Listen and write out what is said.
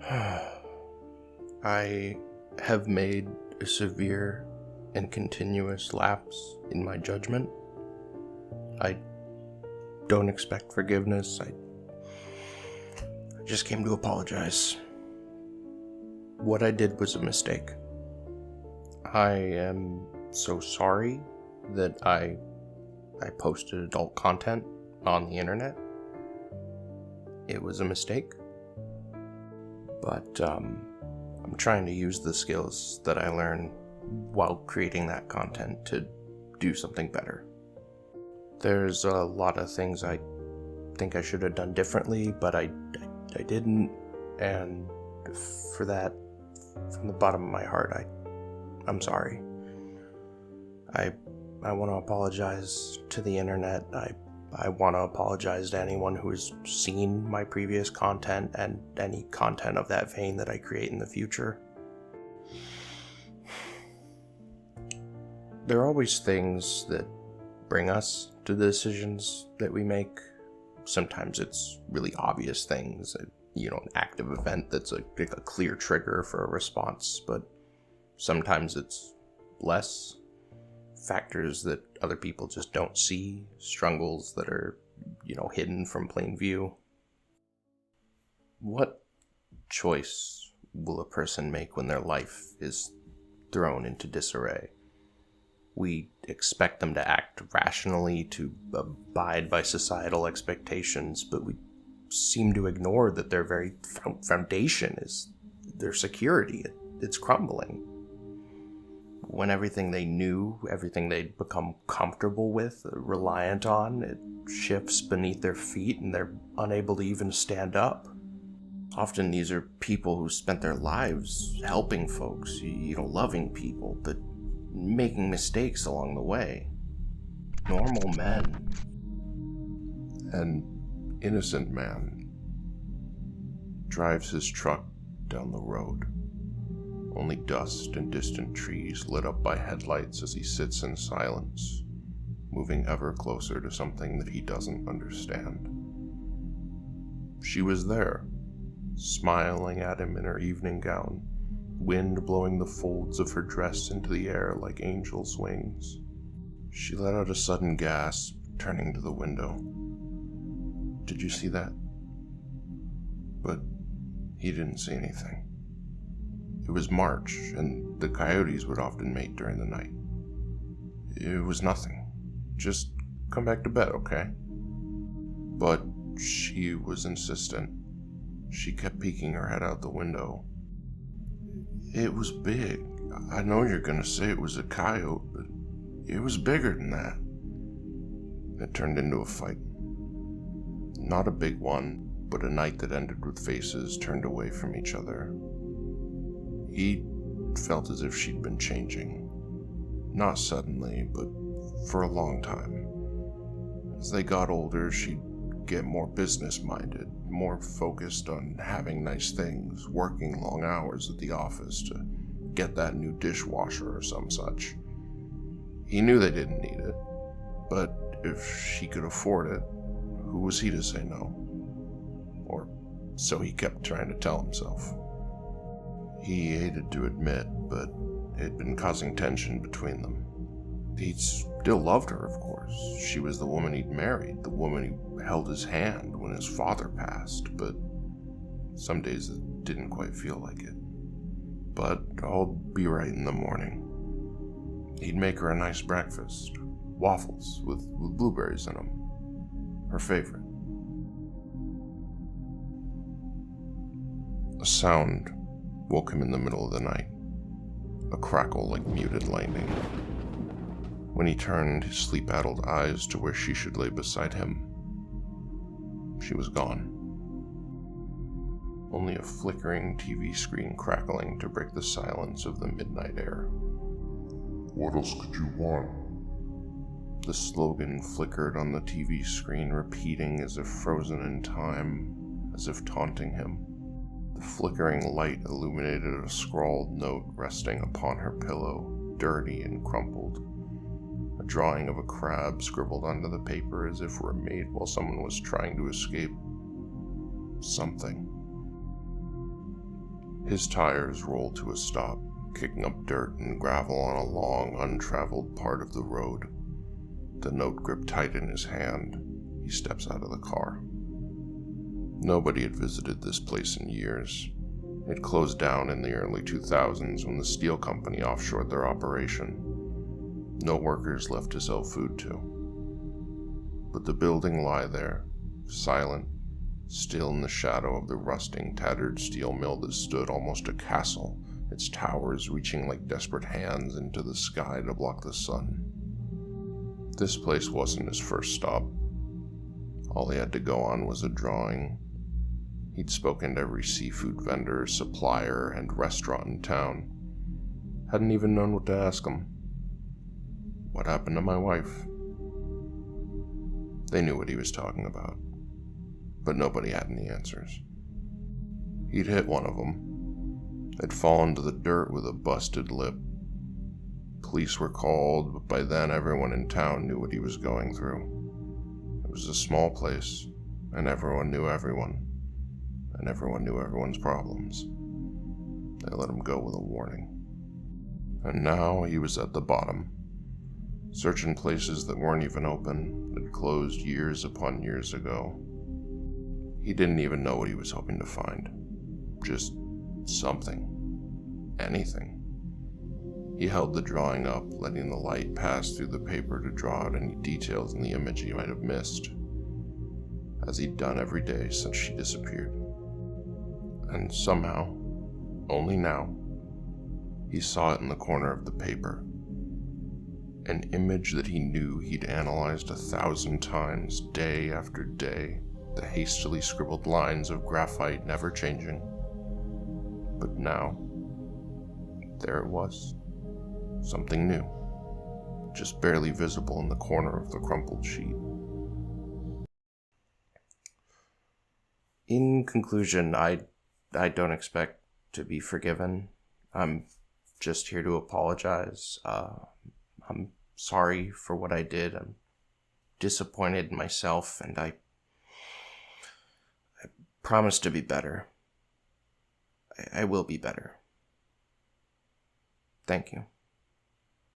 I have made a severe and continuous lapse in my judgment. I don't expect forgiveness. I just came to apologize. What I did was a mistake. I am so sorry that I posted adult content on the internet. It was a mistake. But I'm trying to use the skills that I learned while creating that content to do something better. There's a lot of things I think I should have done differently, but I didn't, and for that, from the bottom of my heart, I'm sorry. I want to apologize to the internet. I want to apologize to anyone who has seen my previous content and any content of that vein that I create in the future. There are always things that bring us to the decisions that we make. Sometimes it's really obvious things, an active event that's a clear trigger for a response, but sometimes it's less. Factors that other people just don't see, struggles that are, hidden from plain view. What choice will a person make when their life is thrown into disarray? We expect them to act rationally, to abide by societal expectations, but we seem to ignore that their very foundation is their security. It's crumbling. When everything they knew, everything they'd become comfortable with, reliant on, it shifts beneath their feet and they're unable to even stand up. Often these are people who spent their lives helping folks, loving people, but making mistakes along the way. Normal men. An innocent man drives his truck down the road. Only dust and distant trees lit up by headlights as he sits in silence, moving ever closer to something that he doesn't understand. She was there, smiling at him in her evening gown, wind blowing the folds of her dress into the air like angel's wings. She let out a sudden gasp, turning to the window. "Did you see that?" But he didn't see anything. It was March, and the coyotes would often mate during the night. It was nothing. Just come back to bed, okay? But she was insistent. She kept peeking her head out the window. "It was big. I know you're gonna say it was a coyote, but it was bigger than that." It turned into a fight. Not a big one, but a night that ended with faces turned away from each other. He felt as if she'd been changing. Not suddenly, but for a long time. As they got older, she'd get more business-minded, more focused on having nice things, working long hours at the office to get that new dishwasher or some such. He knew they didn't need it, but if she could afford it, who was he to say no? Or so he kept trying to tell himself. He hated to admit, but it had been causing tension between them. He still loved her, of course. She was the woman he'd married, the woman who held his hand when his father passed, but some days it didn't quite feel like it. But I'll be right in the morning. He'd make her a nice breakfast, waffles with blueberries in them, her favorite. A sound woke him in the middle of the night, a crackle like muted lightning. When he turned his sleep-addled eyes to where she should lay beside him, she was gone. Only a flickering TV screen crackling to break the silence of the midnight air. "What else could you want?" The slogan flickered on the TV screen, repeating as if frozen in time, as if taunting him. The flickering light illuminated a scrawled note resting upon her pillow, dirty and crumpled. A drawing of a crab scribbled onto the paper as if were made while someone was trying to escape something. His tires roll to a stop, kicking up dirt and gravel on a long, untraveled part of the road. The note gripped tight in his hand, he steps out of the car. Nobody had visited this place in years. It closed down in the early 2000s when the steel company offshored their operation. No workers left to sell food to. But the building lay there, silent, still in the shadow of the rusting, tattered steel mill that stood almost a castle, its towers reaching like desperate hands into the sky to block the sun. This place wasn't his first stop. All he had to go on was a drawing. He'd spoken to every seafood vendor, supplier, and restaurant in town. Hadn't even known what to ask them. What happened to my wife? They knew what he was talking about, but nobody had any answers. He'd hit one of them. Had fallen to the dirt with a busted lip. Police were called, but by then everyone in town knew what he was going through. It was a small place, and everyone knew everyone, and everyone knew everyone's problems. They let him go with a warning. And now he was at the bottom, searching places that weren't even open, that closed years upon years ago. He didn't even know what he was hoping to find. Just something. Anything. He held the drawing up, letting the light pass through the paper to draw out any details in the image he might have missed, as he'd done every day since she disappeared. And somehow, only now, he saw it in the corner of the paper. An image that he knew he'd analyzed 1,000 times, day after day, the hastily scribbled lines of graphite never changing. But now, there it was. Something new, just barely visible in the corner of the crumpled sheet. In conclusion, I don't expect to be forgiven. I'm just here to apologize. I'm sorry for what I did. I'm disappointed in myself, and I promise to be better. I will be better. Thank you.